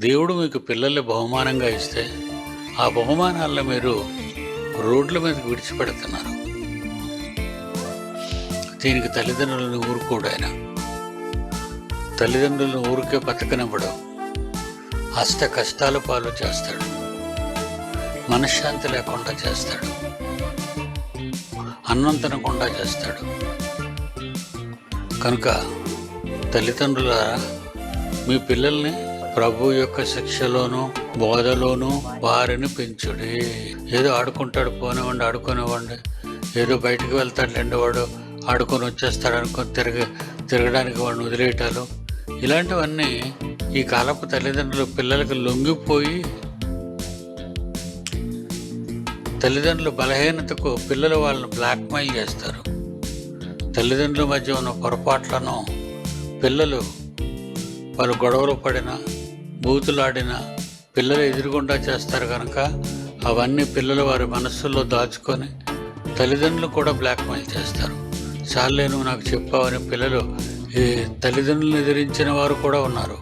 దేవుడు మీకు పిల్లల్ని బహుమానంగా ఇస్తే ఆ బహుమానాలను మీరు రోడ్ల మీదకి విడిచిపెడుతున్నారు. దీనికి తల్లిదండ్రులను ఊరుకోడు ఆయన. తల్లిదండ్రులను ఊరికే బతకనివ్వడం, అష్ట కష్టాల పాలు చేస్తాడు, మనశ్శాంతి లేకుండా చేస్తాడు, అన్నం తినకుండా చేస్తాడు. కనుక తల్లిదండ్రులారా, మీ పిల్లల్ని ప్రభు యొక్క శిక్షలోనూ బోధలోనూ వారిని పెంచుడి. ఏదో ఆడుకుంటాడు, పోనివ్వండి, ఆడుకోనివ్వండి. ఏదో బయటికి వెళ్తాడు వాడు, ఆడుకొని వచ్చేస్తాడు అనుకొని తిరగడానికి వాడిని వదిలేయటాలు, ఇలాంటివన్నీ ఈ కాలపు తల్లిదండ్రులు పిల్లలకు లొంగిపోయి తల్లిదండ్రుల బలహీనతకు పిల్లలు వాళ్ళని బ్లాక్మెయిల్ చేస్తారు. తల్లిదండ్రుల మధ్య ఉన్న పొరపాట్లను పిల్లలు వాళ్ళు గొడవలు పడినా బూతులాడినా పిల్లలు ఎదురుగుండా చేస్తారు. కనుక అవన్నీ పిల్లలు వారి మనస్సుల్లో దాచుకొని తల్లిదండ్రులు కూడా బ్లాక్మెయిల్ చేస్తారు. చాలే నువ్వు నాకు చెప్పావని పిల్లలు ఈ తల్లిదండ్రులను ఎదిరించిన వారు కూడా ఉన్నారు.